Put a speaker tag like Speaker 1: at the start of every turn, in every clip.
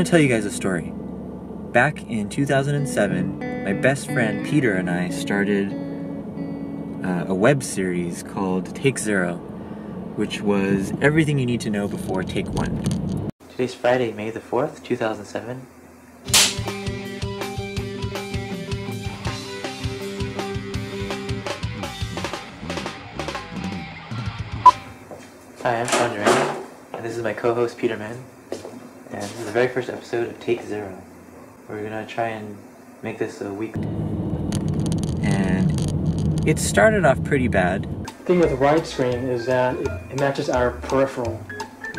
Speaker 1: want to tell you guys a story. Back in 2007, my best friend Peter and I started a web series called Take Zero, which was everything you need to know before Take One. Today's Friday, May the 4th, 2007. Hi, I'm Sean Durant, and this is my co-host Peter Mann, and this is the very first episode of Take Zero. We're gonna try and make this a week. And it started off pretty bad.
Speaker 2: The thing with widescreen is that it matches our peripheral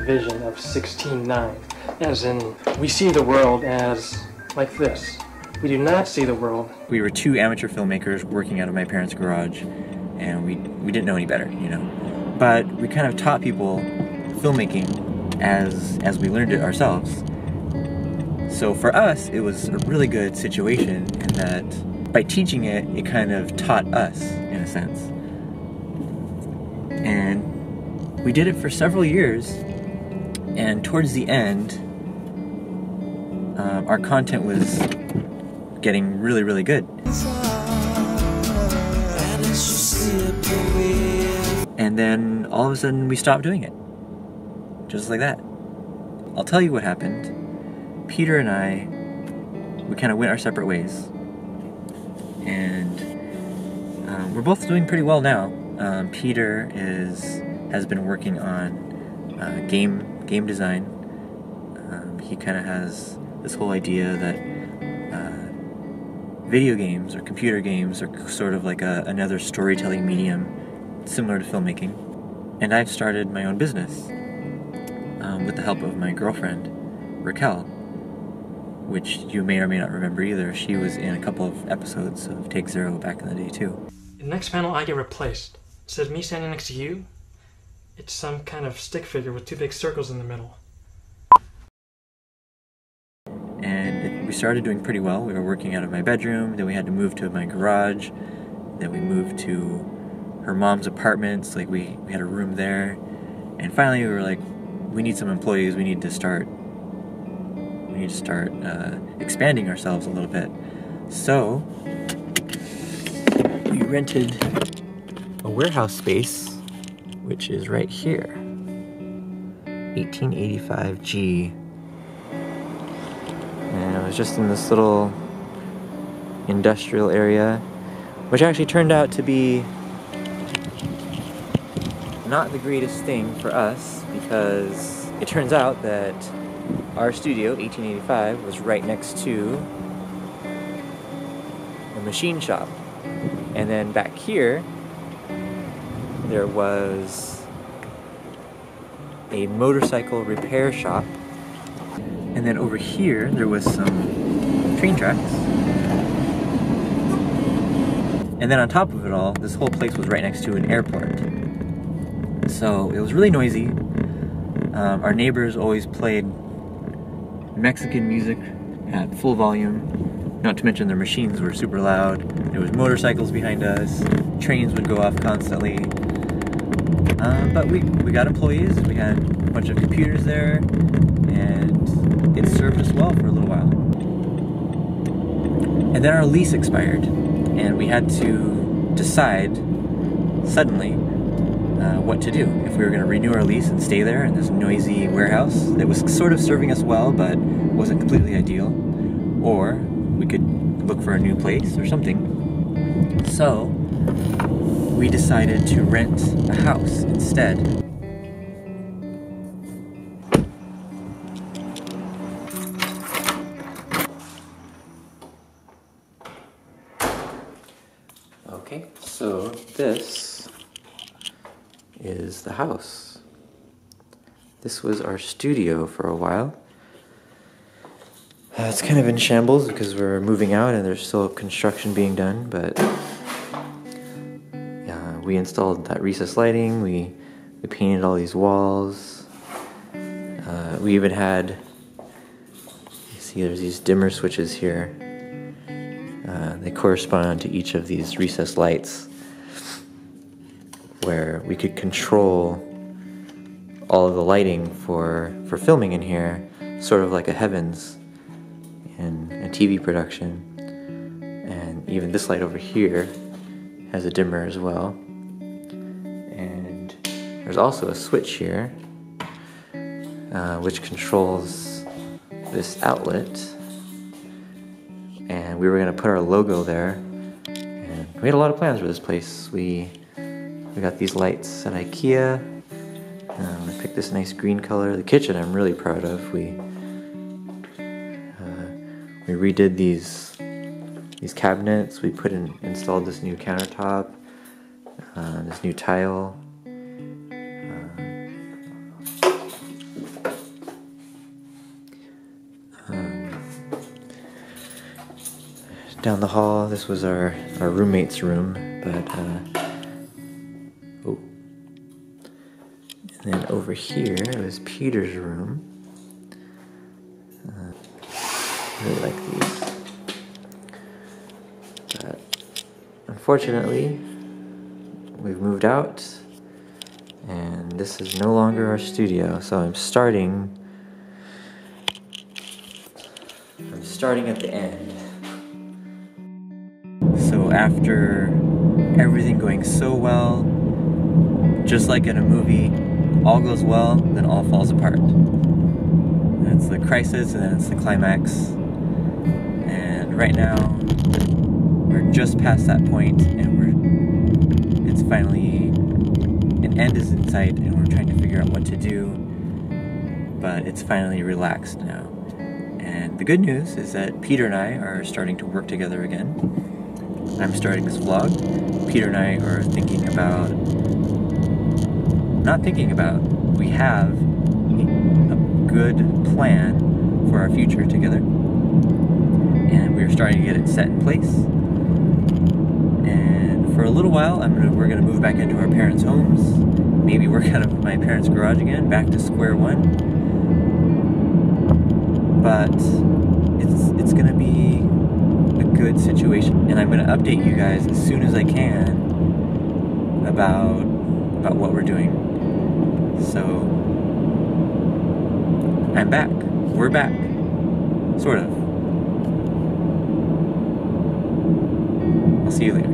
Speaker 2: vision of 16:9, as in we see the world as like this. We do not see the world.
Speaker 1: We were two amateur filmmakers working out of my parents' garage, and we didn't know any better, you know. But we kind of taught people filmmaking as we learned it ourselves. So for us, it was a really good situation in that by teaching it, it kind of taught us, in a sense. And we did it for several years, and towards the end, our content was getting really, really good. And then all of a sudden, we stopped doing it. Just like that. I'll tell you what happened. Peter and I, we kind of went our separate ways, and we're both doing pretty well now. Peter has been working on game design. He kind of has this whole idea that video games or computer games are sort of like another storytelling medium, similar to filmmaking. And I've started my own business with the help of my girlfriend, Raquel, which you may or may not remember either. She was in a couple of episodes of Take Zero back in the day too.
Speaker 2: In the next panel, I get replaced. Instead of me standing next to you, it's some kind of stick figure with two big circles in the middle.
Speaker 1: And we started doing pretty well. We were working out of my bedroom, then we had to move to my garage, then we moved to her mom's apartments, like we had a room there, and finally we were like, we need some employees, we need to start expanding ourselves a little bit. So we rented a warehouse space, which is right here, 1885G. And it was just in this little industrial area, which actually turned out to be not the greatest thing for us, because it turns out that our studio, 1885, was right next to a machine shop. And then back here, there was a motorcycle repair shop. And then over here, there was some train tracks. And then on top of it all, this whole place was right next to an airport. So it was really noisy. Our neighbors always played Mexican music at full volume, not to mention their machines were super loud. There was motorcycles behind us, trains would go off constantly. But we got employees, we had a bunch of computers there, and it served us well for a little while. And then our lease expired, and we had to decide suddenly what to do. If we were going to renew our lease and stay there in this noisy warehouse that was sort of serving us well but wasn't completely ideal, or we could look for a new place or something. So we decided to rent a house instead. Okay, so this is the house. This was our studio for a while. It's kind of in shambles because we're moving out and there's still construction being done, but we installed that recessed lighting, we painted all these walls. We even had, you see there's these dimmer switches here. They correspond to each of these recessed lights, where we could control all of the lighting for filming in here sort of like a heavens in a TV production. And even this light over here has a dimmer as well. And there's also a switch here, which controls this outlet. And we were gonna put our logo there. And we had a lot of plans for this place. We got these lights at IKEA. I picked this nice green color. The kitchen I'm really proud of. We redid these cabinets. We installed this new countertop, this new tile. Down the hall, this was our roommate's room, but oh. And then over here was Peter's room. I really like these. But unfortunately, we've moved out, and this is no longer our studio, so I'm starting at the end. So after everything going so well, just like in a movie, all goes well, then all falls apart. It's the crisis, and then it's the climax. And right now, we're just past that point, and it's finally, an end is in sight, and we're trying to figure out what to do, but it's finally relaxed now. And the good news is that Peter and I are starting to work together again. I'm starting this vlog. Peter and I are we have a good plan for our future together. And we're starting to get it set in place. And for a little while, we're gonna move back into our parents' homes. Maybe work out of my parents' garage again, back to square one. But it's gonna be a good situation, and I'm gonna update you guys as soon as I can about what we're doing. So I'm back. We're back. Sort of. I'll see you later.